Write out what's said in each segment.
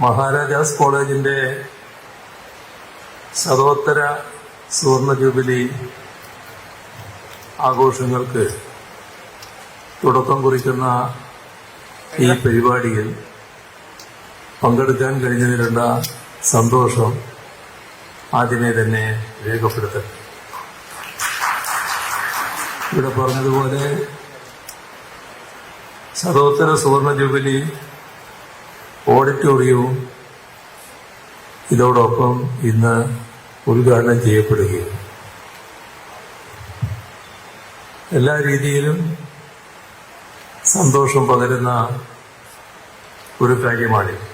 മഹാരാജാസ് കോളേജിൻ്റെ ശതോത്തര സുവർണ ജൂബിലി ആഘോഷങ്ങൾക്ക് തുടക്കം കുറിക്കുന്ന ഈ പരിപാടിയിൽ പങ്കെടുക്കാൻ കഴിഞ്ഞതിലുള്ള സന്തോഷം ആദ്യമേ തന്നെ രേഖപ്പെടുത്തട്ടെ. ഇവിടെ പറഞ്ഞതുപോലെ ശതോത്തര സുവർണ ജൂബിലി ഓഡിറ്റോറിയവും ഇതോടൊപ്പം ഇന്ന് ഉദ്ഘാടനം ചെയ്യപ്പെടുകയാണ്. എല്ലാ രീതിയിലും സന്തോഷം പകരുന്ന ഒരു കാര്യമാണിത്.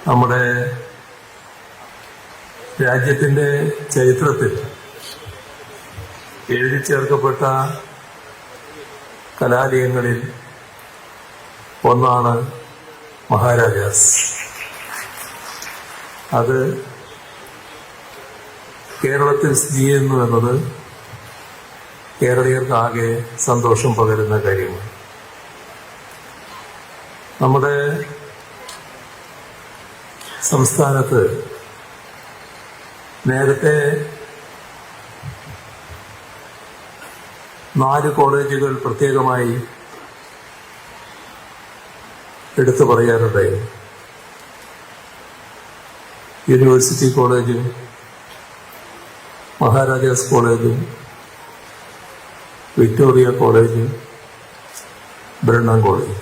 നമ്മുടെ രാജ്യത്തിൻ്റെ ചരിത്രത്തിൽ എഴുതി ചേർക്കപ്പെട്ട കലാലയങ്ങളിൽ ഒന്നാണ് മഹാരാജാസ്. അത് കേരളത്തിൽ സ്ഥിതി ചെയ്യുന്നു എന്നത് കേരളീയർക്കാകെ സന്തോഷം പകരുന്ന കാര്യമാണ്. നമ്മുടെ സംസ്ഥാനത്ത് നേരത്തെ 4 കോളേജുകൾ പ്രത്യേകമായി എടുത്തു പറയാറുണ്ടായിരുന്നു. യൂണിവേഴ്സിറ്റി കോളേജും മഹാരാജാസ് കോളേജും വിക്ടോറിയ കോളേജും ബ്രണ്ണൻ കോളേജും.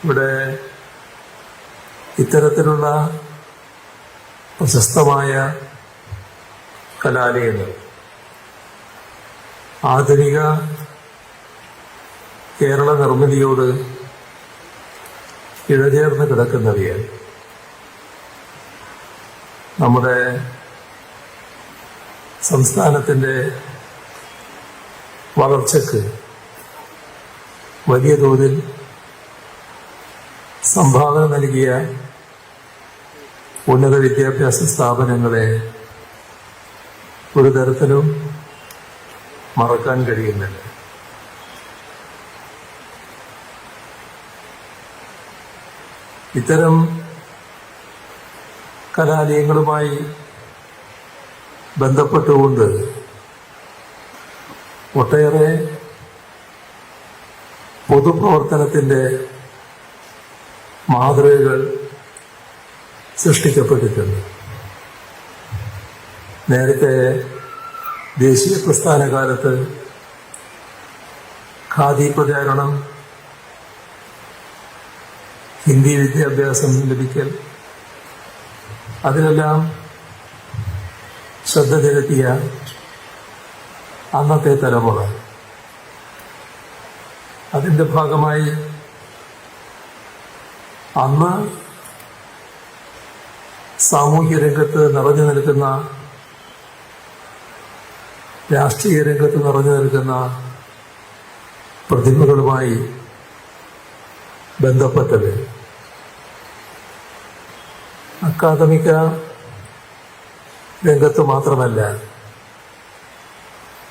ഇവിടെ ഇത്തരത്തിലുള്ള പ്രശസ്തമായ കലാലയങ്ങൾ ആധുനിക കേരള നിർമ്മിതിയോട് ഇഴചേർന്ന് കിടക്കുന്നവയാണ്. നമ്മുടെ സംസ്ഥാനത്തിൻ്റെ വളർച്ചയ്ക്ക് വലിയ തോതിൽ സംഭാവന നൽകിയ ഉന്നത വിദ്യാഭ്യാസ സ്ഥാപനങ്ങളെ ഒരു തരത്തിലും മറക്കാൻ കഴിയുന്നില്ല. ഇത്തരം കലാലയങ്ങളുമായി ബന്ധപ്പെട്ടുകൊണ്ട് ഒട്ടേറെ പൊതുപ്രവർത്തനത്തിൻ്റെ മാതൃകകൾ സൃഷ്ടിക്കപ്പെട്ടിട്ടുണ്ട്. നേരത്തെ ദേശീയ പ്രസ്ഥാന കാലത്ത് ഖാദി പ്രചാരണം, ഹിന്ദി വിദ്യാഭ്യാസം ലഭിക്കൽ, അതിനെല്ലാം ശ്രദ്ധ ചെലുത്തിയ അന്നത്തെ തലമുറ അതിൻ്റെ ഭാഗമായി അന്ന് സാമൂഹ്യ രംഗത്ത് നിറഞ്ഞു നിൽക്കുന്ന, രാഷ്ട്രീയ രംഗത്ത് നിറഞ്ഞു നിൽക്കുന്ന പ്രതിഭകളുമായി ബന്ധപ്പെട്ടത് അക്കാദമിക രംഗത്ത് മാത്രമല്ല,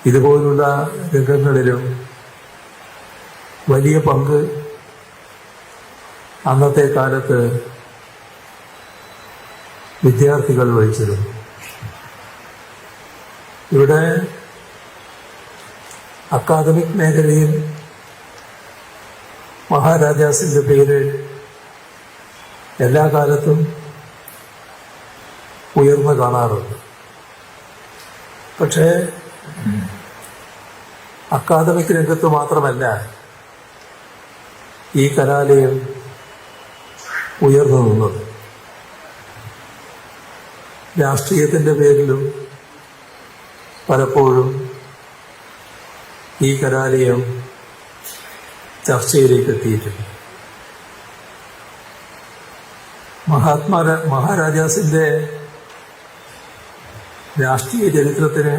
ഇതുപോലുള്ള രംഗങ്ങളിലും വലിയ പങ്ക് അന്നത്തെ കാലത്ത് വിദ്യാർത്ഥികൾ വഹിച്ചിരുന്നു. ഇവിടെ അക്കാദമിക് മേഖലയിൽ മഹാരാജാസിന്റെ പേര് എല്ലാ കാലത്തും ഉയർന്നു കാണാറുണ്ട്. പക്ഷേ അക്കാദമിക് രംഗത്ത് മാത്രമല്ല ഈ കലാലയം ഉയർന്നു നിന്നത്. രാഷ്ട്രീയത്തിൻ്റെ പേരിലും പലപ്പോഴും ഈ കലാലയം ചർച്ചയിലേക്ക് എത്തിയിട്ടുണ്ട്. മഹാരാജാസിന്റെ രാഷ്ട്രീയ ചരിത്രത്തിന്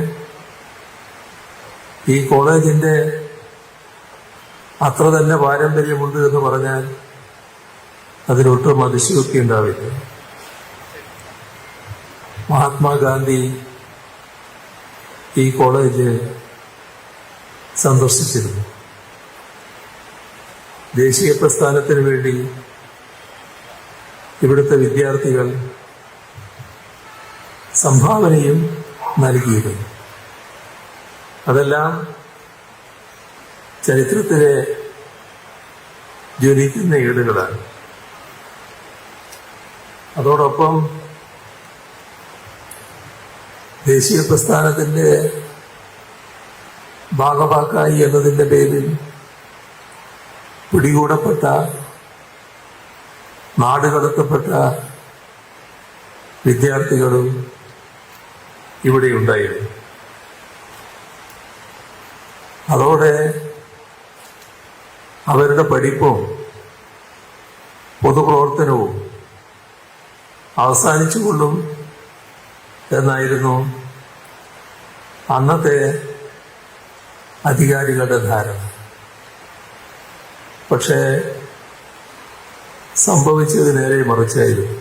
ഈ കോളേജിന്റെ അത്ര തന്നെ പാരമ്പര്യമുണ്ട് എന്ന് പറഞ്ഞാൽ അതിനൊട്ടും അതിശയോക്തി ഉണ്ടാവില്ല. മഹാത്മാഗാന്ധി ഈ കോളേജ് സന്ദർശിച്ചിരുന്നു. ദേശീയ പ്രസ്ഥാനത്തിന് വേണ്ടി ഇവിടുത്തെ വിദ്യാർത്ഥികൾ സംഭാവനയും നൽകിയിരുന്നു. അതെല്ലാം ചരിത്രത്തിലെ ജ്വലിക്കുന്ന ഏടുകളാണ്. അതോടൊപ്പം ദേശീയ പ്രസ്ഥാനത്തിന്റെ ഭാഗഭാക്കായി എന്നതിന്റെ പേരിൽ പിടികൂടപ്പെട്ട, നാടുകടത്തപ്പെട്ട വിദ്യാർത്ഥികളും ഇവിടെയുണ്ടായിരുന്നു. അതോടെ അവരുടെ പഠിപ്പും പൊതുപ്രവർത്തനവും അവസാനിച്ചുകൊള്ളും എന്നായിരുന്നു അന്നത്തെ അധികാരികളുടെ ധാരണ. പക്ഷേ സംഭവിച്ചത് നേരെ മറിച്ചായിരുന്നു.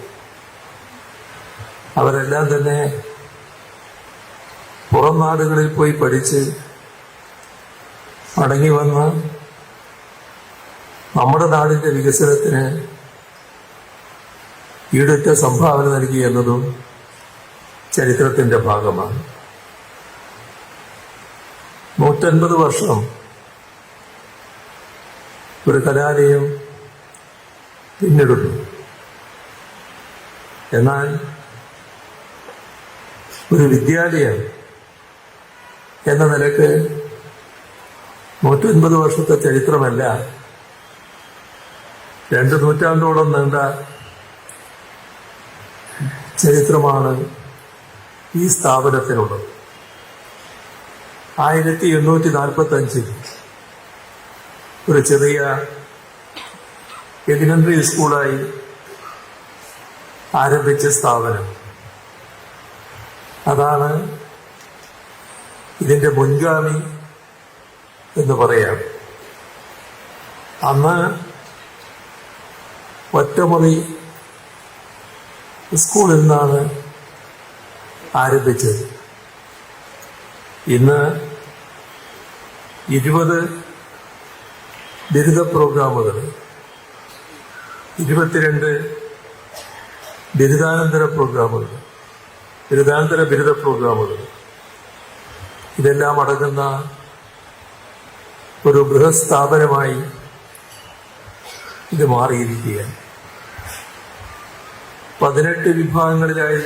അവരെല്ലാം തന്നെ പുറം നാടുകളിൽ പോയി പഠിച്ച് മടങ്ങി വന്ന് നമ്മുടെ നാടിന്റെ വികസനത്തിന് ഈടുറ്റ സംഭാവന നൽകി എന്നതും ചരിത്രത്തിന്റെ ഭാഗമാണ്. 150 വർഷം ഒരു കലാലയം പിന്നിടുന്നു. എന്നാൽ ഒരു വിദ്യാലയം എന്ന നിലക്ക് 150 വർഷത്തെ ചരിത്രമല്ല, 2 നൂറ്റാണ്ടോളം നീണ്ട ചരിത്രമാണ് ഈ സ്ഥാപനത്തിനുള്ളത്. 1845 ഒരു ചെറിയ എലിമെന്ററി സ്കൂളായി ആരംഭിച്ച സ്ഥാപനം. അതാണ് ഇതിന്റെ മുൻഗാമി എന്ന് പറയാം. അന്ന് ഒറ്റമുറി സ്കൂളിൽ നിന്നാണ് ആരംഭിച്ചത്. ഇന്ന് 20 ബിരുദ പ്രോഗ്രാമുകൾ, 22 ബിരുദാനന്തര പ്രോഗ്രാമുകൾ, ബിരുദാനന്തര ബിരുദ പ്രോഗ്രാമുകൾ, ഇതെല്ലാം അടങ്ങുന്ന ഒരു ബൃഹത് സ്ഥാപനമായി ഇത് മാറിയിരിക്കുകയാണ്. 18 വിഭാഗങ്ങളിലായി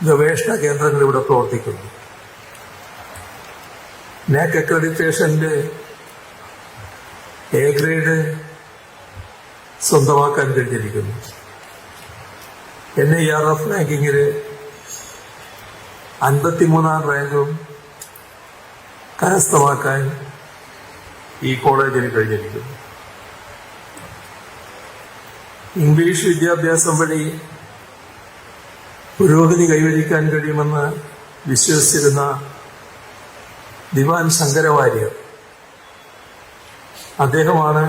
ഗവേഷണ കേന്ദ്രങ്ങൾ ഇവിടെ പ്രവർത്തിക്കുന്നു. നാക് അക്രഡിറ്റേഷന്റെ എ ഗ്രേഡ് സ്വന്തമാക്കാൻ കഴിഞ്ഞിരിക്കുന്നു. NIRF റാങ്കിങ്ങില് 53ാം റാങ്കും കരസ്ഥമാക്കാൻ ഈ കോളേജിന് കഴിഞ്ഞിരിക്കുന്നു. ഇംഗ്ലീഷ് വിദ്യാഭ്യാസം വഴി പുരോഗതി കൈവരിക്കാൻ കഴിയുമെന്ന് വിശ്വസിച്ചിരുന്ന ദിവാൻ ശങ്കരവാര്യർ, അദ്ദേഹമാണ്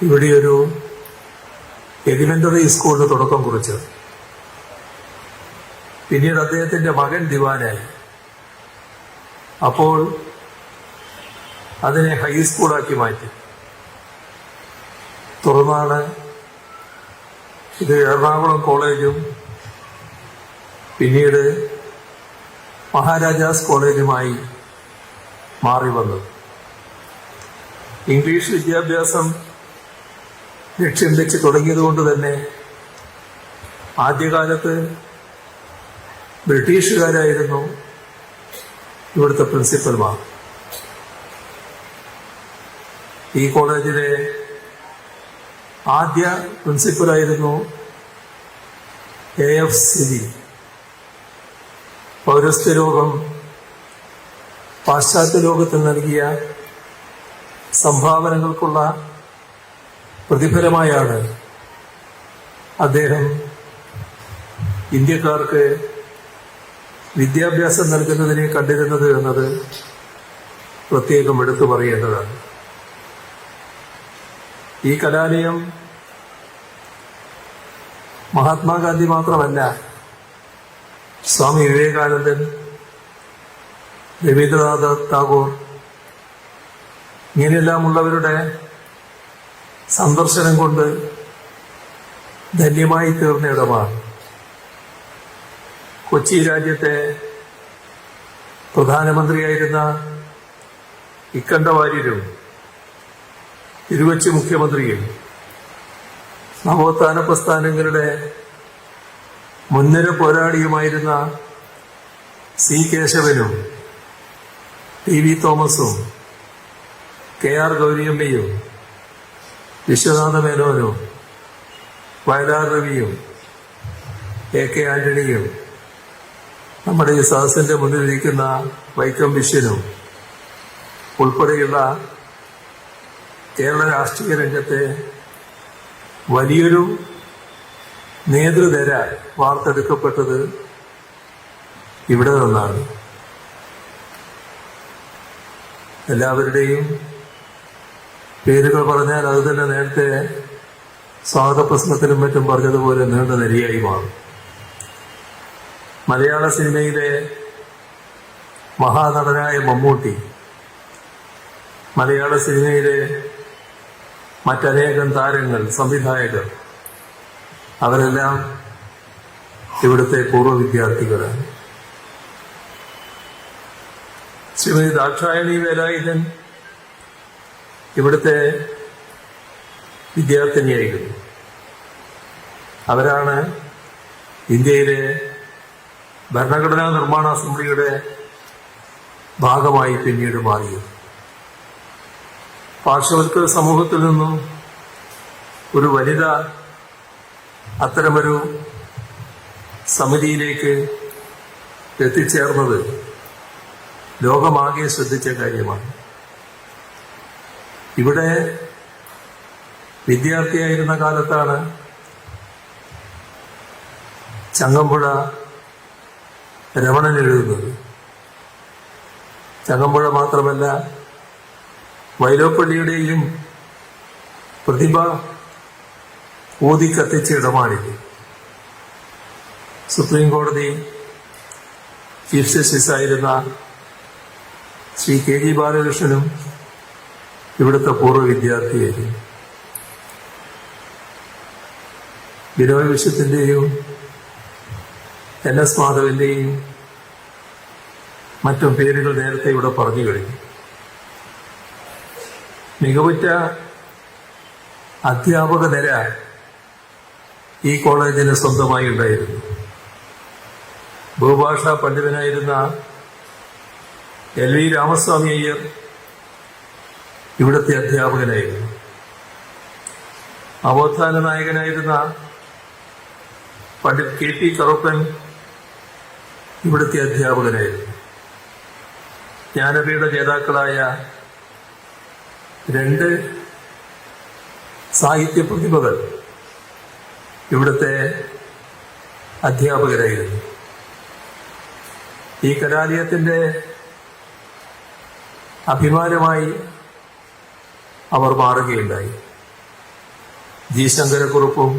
ഇവിടെയൊരു എലിമെന്ററി സ്കൂളിന് തുടക്കം കുറിച്ചത്. പിന്നീട് അദ്ദേഹത്തിന്റെ മകൻ ദിവാനായി. അപ്പോൾ അതിനെ ഹൈസ്കൂളാക്കി മാറ്റി. തുടർന്നാണ് ഇത് എറണാകുളം കോളേജും പിന്നീട് മഹാരാജാസ് കോളേജുമായി മാറി വന്നത്. ഇംഗ്ലീഷ് വിദ്യാഭ്യാസം ലക്ഷ്യം വെച്ച് തുടങ്ങിയതുകൊണ്ട് തന്നെ ആദ്യകാലത്ത് ബ്രിട്ടീഷുകാരായിരുന്നു ഇവിടുത്തെ പ്രിൻസിപ്പൽമാർ. ഈ കോളേജിലെ ആദ്യ പ്രിൻസിപ്പലായിരുന്നു AF സിലി. പൗരസ്ത്യ ലോകം പാശ്ചാത്യ ലോകത്തിന് നൽകിയ സംഭാവനകൾക്കുള്ള പ്രതിഫലമായാണ് അദ്ദേഹം ഇന്ത്യക്കാർക്ക് വിദ്യാഭ്യാസം നൽകുന്നതിനെ കണ്ടിരുന്നത് എന്നത് പ്രത്യേകം എടുത്തു പറയേണ്ടതാണ്. ഈ കലാലയം മഹാത്മാഗാന്ധി മാത്രമല്ല, സ്വാമി വിവേകാനന്ദൻ, രവീന്ദ്രനാഥ ടാഗോർ, ഇങ്ങനെയെല്ലാമുള്ളവരുടെ സന്ദർശനം കൊണ്ട് ധന്യമായി തീർന്ന ഇടമാണ്. കൊച്ചി രാജ്യത്തെ പ്രധാനമന്ത്രിയായിരുന്ന ഇക്കണ്ടവാര്യരും തിരുവച്ചി മുഖ്യമന്ത്രിയും നവോത്ഥാന പ്രസ്ഥാനങ്ങളുടെ മുൻനിര പോരാളിയുമായിരുന്ന സി കേശവനും ടി വി തോമസും കെ ആർ ഗൗരിയമ്മയും വിശ്വനാഥ മേനോനും വയലാർ രവിയും എ കെ ആന്റണിയും നമ്മുടെ ഈ സദസ്സിന്റെ മുന്നിലിരിക്കുന്ന വൈക്കം വിശ്വനും ഉൾപ്പെടെയുള്ള കേരള രാഷ്ട്രീയ രംഗത്തെ വലിയൊരു നേതൃനിര വാർത്തെടുക്കപ്പെട്ടത് ഇവിടെ നിന്നാണ്. എല്ലാവരുടെയും പേരുകൾ പറഞ്ഞാൽ അത് തന്നെ നേരത്തെ സ്വാഗത പ്രസംഗത്തിലും മറ്റും പറഞ്ഞതുപോലെ നീണ്ട നിരയായി മാറും. മലയാള സിനിമയിലെ മഹാനടനായ മമ്മൂട്ടി, മലയാള സിനിമയിലെ മറ്റനേകം താരങ്ങൾ, സംവിധായകർ, അവരെല്ലാം ഇവിടുത്തെ പൂർവ്വ വിദ്യാർത്ഥികളാണ്. ശ്രീമതി ദാക്ഷായണി വേലായുധൻ ഇവിടുത്തെ വിദ്യാർത്ഥിനിയായിരുന്നു. അവരാണ് ഇന്ത്യയിലെ ഭരണഘടനാ നിർമ്മാണ അസംബ്ലിയുടെ ഭാഗമായി പിന്നീട് മാറിയത്. പാർശ്വവൽക്കൃത സമൂഹത്തിൽ നിന്നും ഒരു വനിത അത്തരമൊരു സമിതിയിലേക്ക് എത്തിച്ചേർന്നത് ലോകമാകെ ശ്രദ്ധിച്ച കാര്യമാണ്. ഇവിടെ വിദ്യാർത്ഥിയായിരുന്ന കാലത്താണ് ചങ്ങമ്പുഴ രമണൻ എഴുതുന്നത്. ചങ്ങമ്പുഴ മാത്രമല്ല, വൈലോപ്പള്ളിയുടെയും പ്രതിഭ ഊതിക്കത്തിച്ച ഇടമാണിത്. സുപ്രീം കോടതി ചീഫ് ജസ്റ്റിസ് ആയിരുന്ന ശ്രീ കെ ജി ബാലകൃഷ്ണനും ഇവിടുത്തെ പൂർവ്വ വിദ്യാർത്ഥിയായിരുന്നു. ബിനോയ് വിശ്വത്തിന്റെയും എൻ എസ് മാധവന്റെയും മറ്റും പേരുകൾ നേരത്തെ ഇവിടെ പറഞ്ഞു കഴിഞ്ഞു. മികവുറ്റ അധ്യാപക നിര ഈ കോളേജിന് സ്വന്തമായി ഉണ്ടായിരുന്നു. ബഹുഭാഷാ പണ്ഡിതനായിരുന്ന എൽ വി രാമസ്വാമി അയ്യർ ഇവിടുത്തെ അധ്യാപകനായിരുന്നു. നവോത്ഥാന നായകനായിരുന്ന പണ്ഡിറ്റ് കെ പി കറുപ്പൻ ഇവിടുത്തെ അധ്യാപകനായിരുന്നു. ജ്ഞാനപീഠ ജേതാക്കളായ 2 സാഹിത്യ പ്രതിഭകൾ ഇവിടുത്തെ അധ്യാപകരായിരുന്നു. ഈ കലാലയത്തിന്റെ അഭിമാനമായി അവർ മാറുകയുണ്ടായി. ജി ശങ്കരക്കുറുപ്പും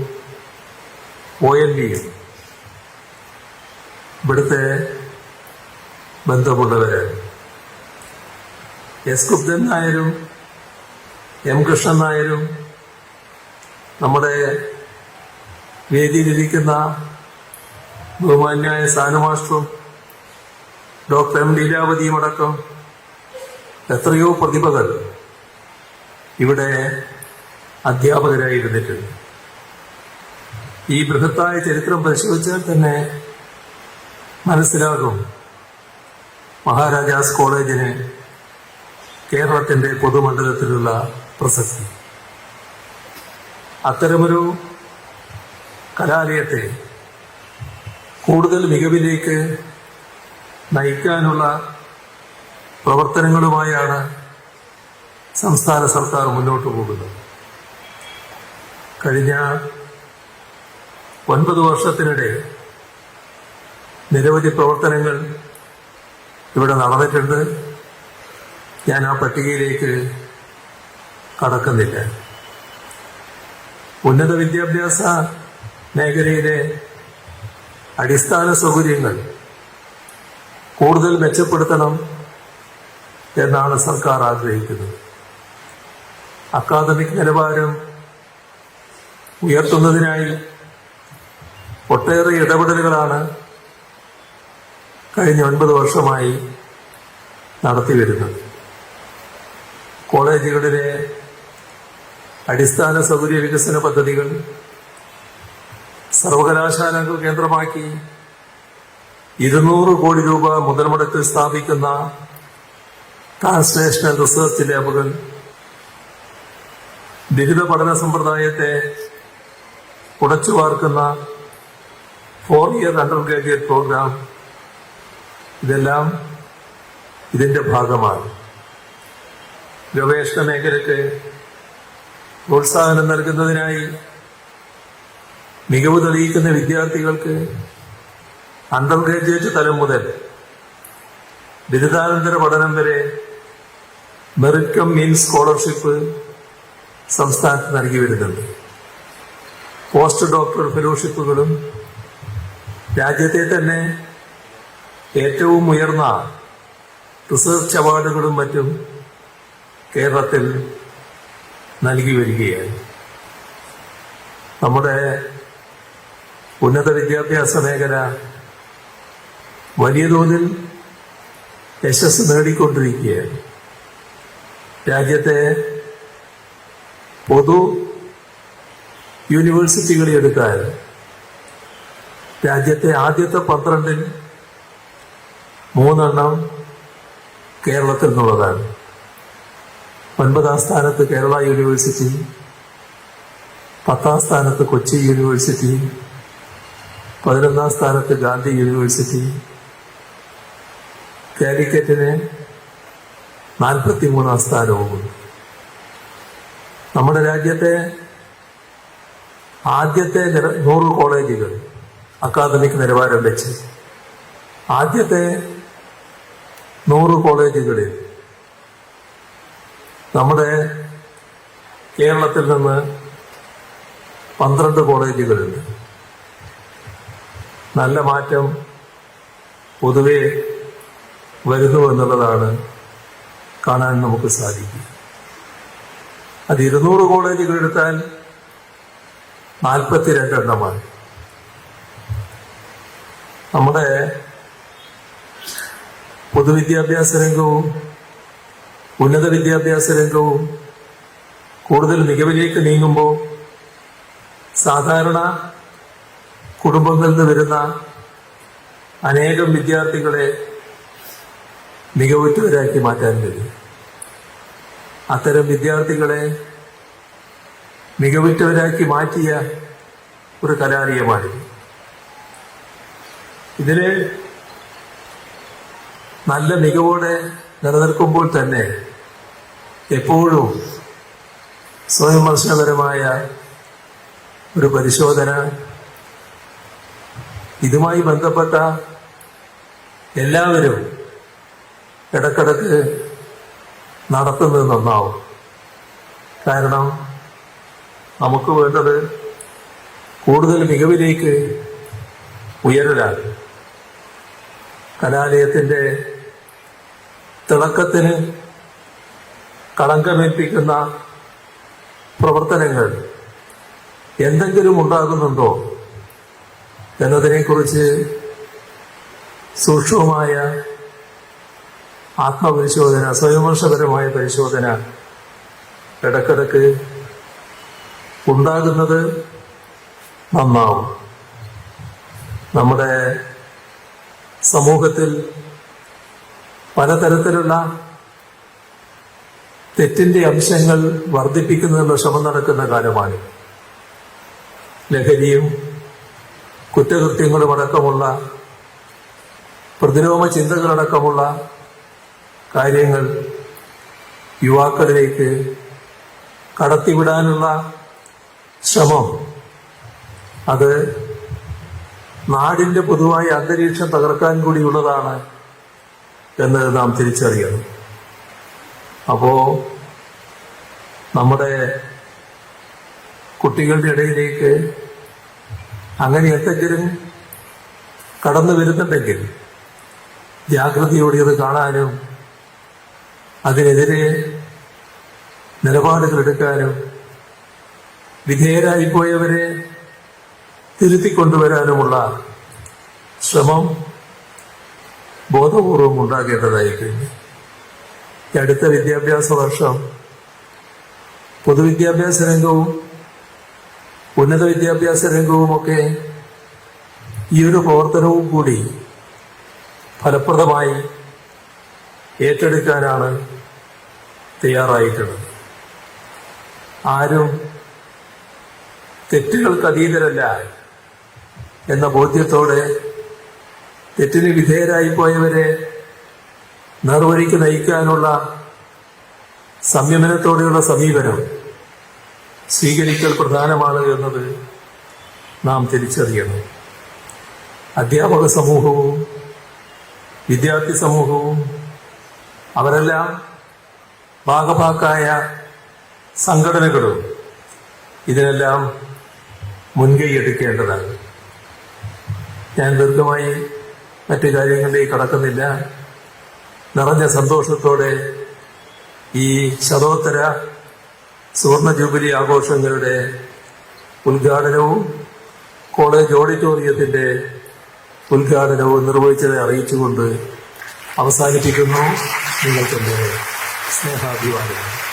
ONV-യും ഇവിടുത്തെ ബന്ധമുള്ളവരാണ്. എസ് കുപ്തൻ നായരും എം കൃഷ്ണൻ നായരും നമ്മുടെ വേദിയിലിരിക്കുന്ന ബഹുമാന്യായ സാനുമാസ്റ്ററും ഡോക്ടർ എം ലീലാവതിയും അടക്കം എത്രയോ പ്രതിഭകൾ ഇവിടെ അധ്യാപകരായിരുന്നിട്ടുണ്ട്. ഈ ബൃഹത്തായ ചരിത്രം പരിശോധിച്ചാൽ തന്നെ മനസ്സിലാകും മഹാരാജാസ് കോളേജിന് കേരളത്തിന്റെ പൊതുമണ്ഡലത്തിലുള്ള പ്രസക്തി. അത്തരമൊരു കലാലയത്തെ കൂടുതൽ മികവിലേക്ക് നയിക്കാനുള്ള പ്രവർത്തനങ്ങളുമായാണ് സംസ്ഥാന സർക്കാർ മുന്നോട്ട് പോകുന്നത്. കഴിഞ്ഞ 9 വർഷത്തിനിടെ നിരവധി പ്രവർത്തനങ്ങൾ ഇവിടെ നടന്നിട്ടുണ്ട്. ഞാൻ ആ പട്ടികയിലേക്ക് കടക്കുന്നില്ല. ഉന്നത വിദ്യാഭ്യാസ മേഖലയിലെ അടിസ്ഥാന സൗകര്യങ്ങൾ കൂടുതൽ മെച്ചപ്പെടുത്തണം എന്നാണ് സർക്കാർ ആഗ്രഹിക്കുന്നത്. അക്കാദമിക് നിലവാരം ഉയർത്തുന്നതിനായി ഒട്ടേറെ ഇടപെടലുകളാണ് കഴിഞ്ഞ 9 വർഷമായി നടത്തിവരുന്നത്. കോളേജുകളിലെ അടിസ്ഥാന സൗകര്യ വികസന പദ്ധതികൾ സർവകലാശാലകൾ കേന്ദ്രമാക്കി 200 കോടി രൂപ മുതൽ മുടക്കിൽ സ്ഥാപിക്കുന്ന ട്രാൻസ്ലേഷണൽ റിസർച്ച് ലാബുകൾ, ബിരുദ പഠന സമ്പ്രദായത്തെ ഉടച്ചു വാർക്കുന്ന 4-year അണ്ടർ ഗ്രാജുവേറ്റ് പ്രോഗ്രാം, ഇതെല്ലാം ഇതിന്റെ ഭാഗമാണ്. ഗവേഷണ മേഖലയ്ക്ക് പ്രോത്സാഹനം നൽകുന്നതിനായി മികവ് തെളിയിക്കുന്ന വിദ്യാർത്ഥികൾക്ക് അണ്ടർ ഗ്രാജുവേറ്റ് തലം മുതൽ ബിരുദാനന്തര പഠനം വരെ മെറിറ്റ് കം മീൻ സ്കോളർഷിപ്പ് സംസ്ഥാനത്ത് നൽകി വരുന്നുണ്ട്. പോസ്റ്റ് ഡോക്ടറൽ ഫെലോഷിപ്പുകളും രാജ്യത്തെ തന്നെ ഏറ്റവും ഉയർന്ന റിസർച്ച് അവാർഡുകളും മറ്റും കേരളത്തിൽ നൽകി വരികയാണ്. നമ്മുടെ ഉന്നത വിദ്യാഭ്യാസ മേഖല വലിയ തോതിൽ യശസ് നേടിക്കൊണ്ടിരിക്കുകയാണ്. രാജ്യത്തെ പൊതു യൂണിവേഴ്സിറ്റികളെ എടുത്താൽ രാജ്യത്തെ ആദ്യത്തെ 12-ൽ 3 കേരളത്തിൽ നിന്നുള്ളതാണ്. 9-ാം സ്ഥാനത്ത് കേരള യൂണിവേഴ്സിറ്റി, 10-ാം സ്ഥാനത്ത് കൊച്ചി യൂണിവേഴ്സിറ്റി, 11-ാം സ്ഥാനത്ത് ഗാന്ധി യൂണിവേഴ്സിറ്റി, കാലിക്കറ്റിന് 43-ാം സ്ഥാനവുമുണ്ട്. നമ്മുടെ രാജ്യത്തെ ആദ്യത്തെ 100 കോളേജുകൾ അക്കാദമിക് നിലവാരം വെച്ച് ആദ്യത്തെ 100 കോളേജുകളിൽ നമ്മുടെ കേരളത്തിൽ നിന്ന് 12 കോളേജുകളുണ്ട്. നല്ല മാറ്റം പൊതുവെ വരുന്നു എന്നുള്ളതാണ് കാണാൻ നമുക്ക് സാധിക്കും. അത് 200 കോളേജുകൾ എടുത്താൽ 42 എണ്ണമാണ്. നമ്മുടെ പൊതുവിദ്യാഭ്യാസ രംഗവും ഉന്നത വിദ്യാഭ്യാസ രംഗവും കൂടുതൽ മികവിലേക്ക് നീങ്ങുമ്പോൾ സാധാരണ കുടുംബങ്ങളിൽ നിന്ന് വരുന്ന അനേകം വിദ്യാർത്ഥികളെ മികവുറ്റവരാക്കി മാറ്റാൻ കഴിയും. അത്തരം വിദ്യാർത്ഥികളെ മികവുറ്റവരാക്കി മാറ്റിയ ഒരു കലാലയമാണിത്. ഇതില് നല്ല മികവോടെ നിലനിൽക്കുമ്പോൾ തന്നെ എപ്പോഴും സ്വയംവിമർശനപരമായ ഒരു പരിശോധന, ഇതുമായി ബന്ധപ്പെട്ട എല്ലാവരും ഇടക്കിടക്ക് നടത്തുന്നത് നന്നാവും. കാരണം നമുക്ക് വേണ്ടത് കൂടുതൽ മികവിലേക്ക് ഉയരലാണ്. കലാലയത്തിന്റെ തിളക്കത്തിന് കളങ്കമേൽപ്പിക്കുന്ന പ്രവർത്തനങ്ങൾ എന്തെങ്കിലും ഉണ്ടാകുന്നുണ്ടോ എന്നതിനെക്കുറിച്ച് സൂക്ഷ്മമായ ആത്മപരിശോധന, സ്വയംവിമർശപരമായ പരിശോധന ഇടക്കിടക്ക് ഉണ്ടാകുന്നത് നന്നാവും. നമ്മുടെ സമൂഹത്തിൽ പലതരത്തിലുള്ള തെറ്റിന്റെ അംശങ്ങൾ വർദ്ധിപ്പിക്കുന്നതിനുള്ള ശ്രമം നടക്കുന്ന കാലമാണ്. ലഹരിയും കുറ്റകൃത്യങ്ങളും അടക്കമുള്ള പ്രതിരോധ ചിന്തകളടക്കമുള്ള കാര്യങ്ങൾ യുവാക്കളിലേക്ക് കടത്തിവിടാനുള്ള ശ്രമം, അത് നാടിന്റെ പൊതുവായ അന്തരീക്ഷം തകർക്കാൻ കൂടിയുള്ളതാണ് എന്ന് നാം തിരിച്ചറിയണം. അപ്പോ നമ്മുടെ കുട്ടികളുടെ ഇടയിലേക്ക് അങ്ങനെ എന്തെങ്കിലും കടന്നു വരുന്നുണ്ടെങ്കിൽ ജാഗ്രതയോടെ അത് കാണാനും അതിനെതിരെ നിലപാടുകൾ എടുക്കാനും വിധേയരായിപ്പോയവരെ തിരുത്തിക്കൊണ്ടുവരാനുമുള്ള ശ്രമം ബോധപൂർവം ഉണ്ടാകേണ്ടതായി കഴിഞ്ഞു. ഈ അടുത്ത വിദ്യാഭ്യാസ വർഷം പൊതുവിദ്യാഭ്യാസ രംഗവും ഉന്നത വിദ്യാഭ്യാസ രംഗവുമൊക്കെ ഈ ഒരു പ്രവർത്തനവും കൂടി ഫലപ്രദമായി ഏറ്റെടുക്കാനാണ് തയ്യാറായിട്ടുള്ളത്. ആരും തെറ്റുകൾക്ക് അതീതരല്ല എന്ന ബോധ്യത്തോടെ തെറ്റിന് വിധേയരായിപ്പോയവരെ നേർവഴിക്ക് നയിക്കാനുള്ള സംയമനത്തോടെയുള്ള സമീപനം സ്വീകരിക്കൽ പ്രധാനമാണ് എന്നത് നാം തിരിച്ചറിയണം. അധ്യാപക സമൂഹവും വിദ്യാർത്ഥി സമൂഹവും അവരെല്ലാം ഭാഗഭാക്കായ സംഘടനകളും ഇതിനെല്ലാം മുൻകൈ എടുക്കേണ്ടതാണ്. ഞാൻ ദീർഘമായി മറ്റു കാര്യങ്ങളിലേക്ക് കടക്കുന്നില്ല. നിറഞ്ഞ സന്തോഷത്തോടെ ഈ ശതോത്തര സുവർണ ജൂബിലി ആഘോഷങ്ങളുടെ ഉദ്ഘാടനവും കോളേജ് ഓഡിറ്റോറിയത്തിന്റെ ഉദ്ഘാടനവും നിർവഹിച്ചதை അറിയിച്ചുകൊണ്ട് അവസാനിപ്പിക്കുന്നു. നിങ്ങൾക്കെന്റെ സ്നേഹാഭിവാദനം.